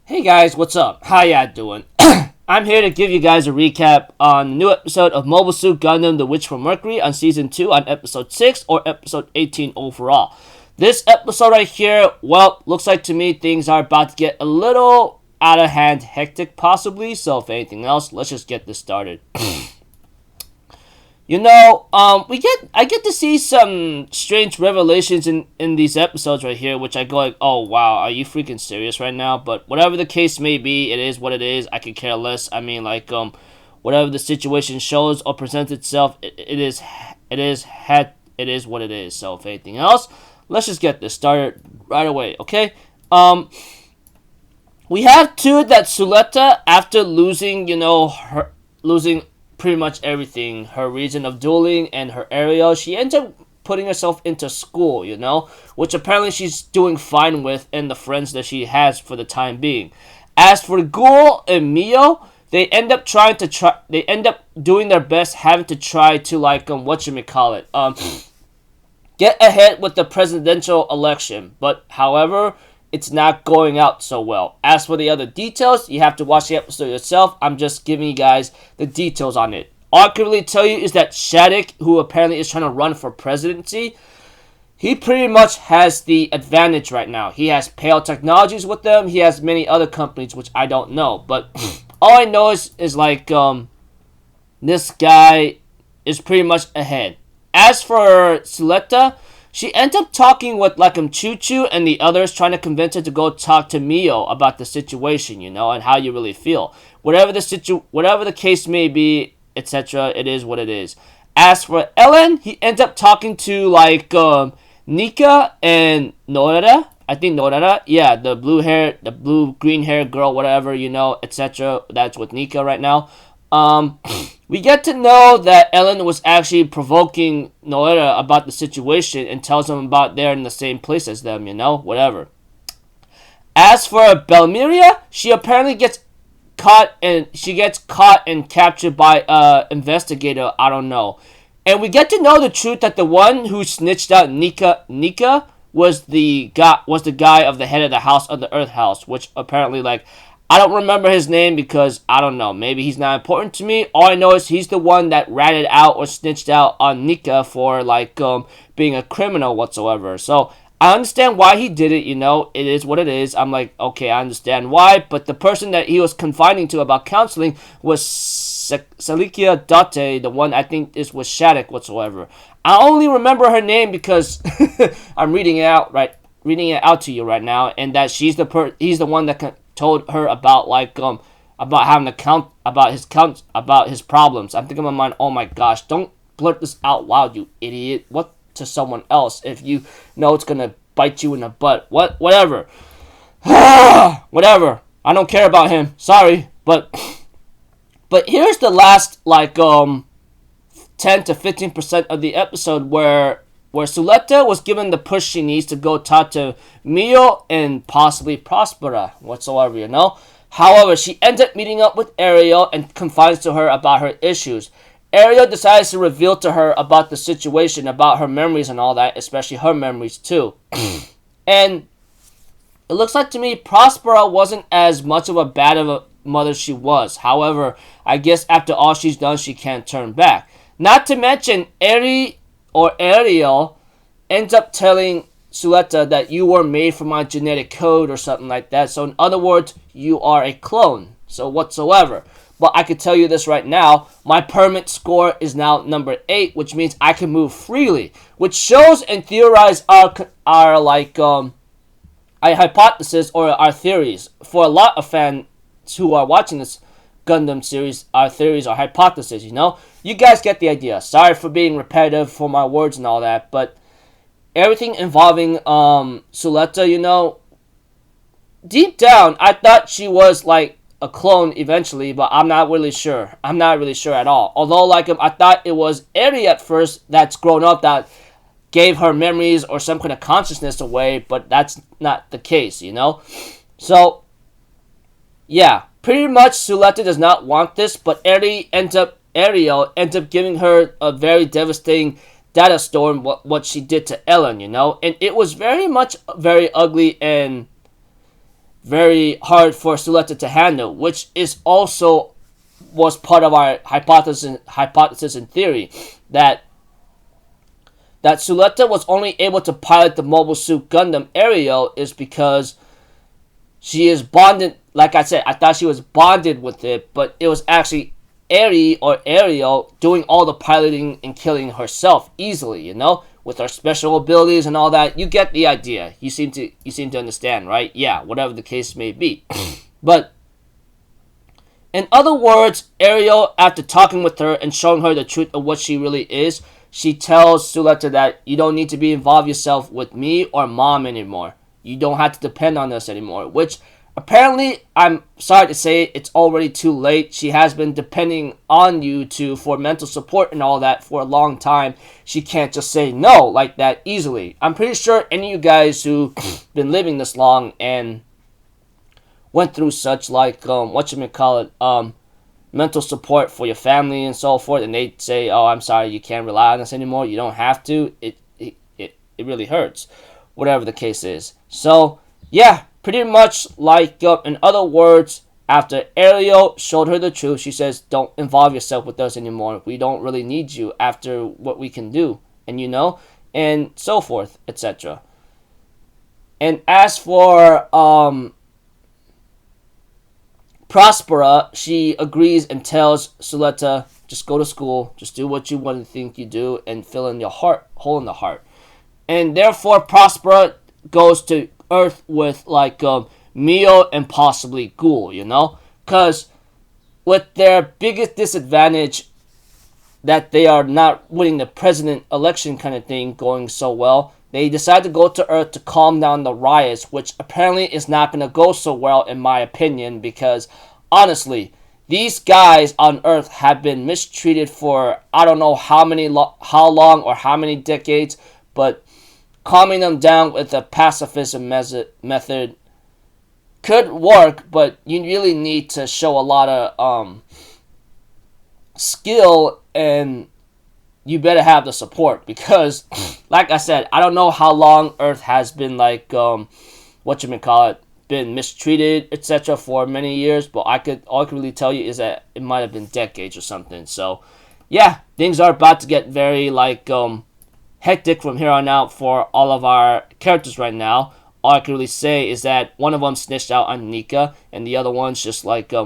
Hey guys, what's up? How ya doing? I'm here to give you guys a recap on the new episode of Mobile Suit Gundam The Witch from Mercury on Season 2 on Episode 6 or Episode 18 overall. This episode right here, well, looks like to me things are about to get a little out of hand, hectic possibly, so if anything else, let's just get this started. I get to see some strange revelations in these episodes right here, which I go like, oh wow, are you freaking serious right now? But whatever the case may be, it is what it is. I could care less. I mean, whatever the situation shows or presents itself, it is what it is. So if anything else, let's just get this started right away, okay? We have to that Suletta, after losing pretty much everything, her reason of dueling and her area, she ends up putting herself into school, which apparently she's doing fine with and the friends that she has for the time being. As for Ghoul and Mio, they end up doing their best, having to try to get ahead with the presidential election, but however, it's not going out so well. As for the other details, you have to watch the episode yourself. I'm just giving you guys the details on it. All I can really tell you is that Shattuck, who apparently is trying to run for presidency, he pretty much has the advantage right now. He has Pale Technologies with them. He has many other companies, which I don't know. But all I know is this guy is pretty much ahead. As for Suletta, she ends up talking with Choo Choo and the others, trying to convince her to go talk to Mio about the situation, and how you really feel. Whatever the case may be, etc., it is what it is. As for Ellen, he ends up talking to Nika and Norara. I think Norara, yeah, the blue-green hair girl, whatever, etc. That's with Nika right now. We get to know that Ellen was actually provoking Noera about the situation and tells him about they're in the same place as them, whatever. As for Belmiria, she apparently gets caught and captured by an investigator, I don't know. And we get to know the truth that the one who snitched out Nika was the guy of the head of the house of the Earth House, which apparently I don't remember his name because, I don't know, maybe he's not important to me. All I know is he's the one that ratted out or snitched out on Nika for, being a criminal whatsoever. So, I understand why he did it, it is what it is. I'm like, okay, I understand why, but the person that he was confiding to about counseling was Salikia Date, the one I think was Shattuck whatsoever. I only remember her name because I'm reading it out to you right now, and that he's the one that told her about about his problems. I'm thinking in my mind, oh my gosh, don't blurt this out loud, you idiot. What to someone else if you know it's gonna bite you in the butt? Whatever. Whatever. I don't care about him. Sorry, but here's the last 10 to 15% of the episode where Suletta was given the push she needs to go talk to Mio and possibly Prospera whatsoever, However, she ends up meeting up with Ariel and confides to her about her issues. Ariel decides to reveal to her about the situation, about her memories and all that, especially her memories too. And it looks like to me Prospera wasn't as much of a bad of a mother she was. However, I guess after all she's done, she can't turn back. Not to mention, Ariel ends up telling Suletta that you were made from my genetic code or something like that. So in other words, you are a clone. So whatsoever. But I can tell you this right now, my permit score is now number 8, which means I can move freely. Which shows and theorize our hypothesis or our theories. For a lot of fans who are watching this Gundam series, our theories, our hypothesis, You guys get the idea. Sorry for being repetitive for my words and all that, but everything involving Suletta, deep down, I thought she was a clone eventually, but I'm not really sure. I'm not really sure at all. Although, I thought it was Eri at first that's grown up that gave her memories or some kind of consciousness away, but that's not the case, So, yeah. Pretty much, Suletta does not want this, but Ariel ends up giving her a very devastating data storm. What she did to Ellen, and it was very ugly and very hard for Suletta to handle, which is also was part of our hypothesis and theory that Suletta was only able to pilot the Mobile Suit Gundam Aerial is because she is bonded. Like I said, I thought she was bonded with it, but it was actually Ariel doing all the piloting and killing herself easily, you know, with her special abilities and all that. You get the idea. You seem to understand, right? Yeah, whatever the case may be. But in other words, Ariel, after talking with her and showing her the truth of what she really is, she tells Suletta that you don't need to be involved yourself with me or mom anymore. You don't have to depend on us anymore, which apparently, I'm sorry to say, it's already too late. She has been depending on you for mental support and all that for a long time. She can't just say no like that easily. I'm pretty sure any of you guys who've been living this long and went through such like mental support for your family and so forth, and they say, "Oh, I'm sorry, you can't rely on us anymore. You don't have to." It really hurts, whatever the case is. So yeah. Pretty much like, in other words, after Ariel showed her the truth, she says, don't involve yourself with us anymore. We don't really need you after what we can do, and and so forth, etc. And as for Prospera, she agrees and tells Suletta, just go to school, just do what you want to think you do, and fill in your hole in the heart. And therefore, Prospera goes to Earth with like Mio and possibly Ghoul, because with their biggest disadvantage that they are not winning the president election kind of thing going so well, they decide to go to Earth to calm down the riots, which apparently is not going to go so well in my opinion, because honestly, these guys on Earth have been mistreated for I don't know how long or how many decades, but calming them down with a pacifism method could work, but you really need to show a lot of skill, and you better have the support, because like I said, I don't know how long Earth has been like been mistreated, etc. for many years, but all I could really tell you is that it might have been decades or something. So yeah, things are about to get very like hectic from here on out for all of our characters right now. All I can really say is that one of them snitched out on Nika, and the other one's just like just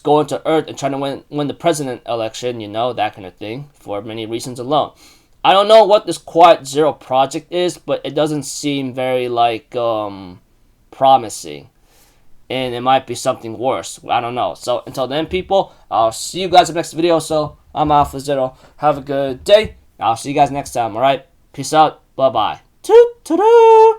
going to Earth and trying to win the president election, that kind of thing, for many reasons alone. I don't know what this Quad Zero project is, but it doesn't seem very like promising. And it might be something worse. I don't know. So until then, people, I'll see you guys in the next video. So I'm Alpha Zero. Have a good day. I'll see you guys next time. All right. Peace out. Bye bye. Toot toot.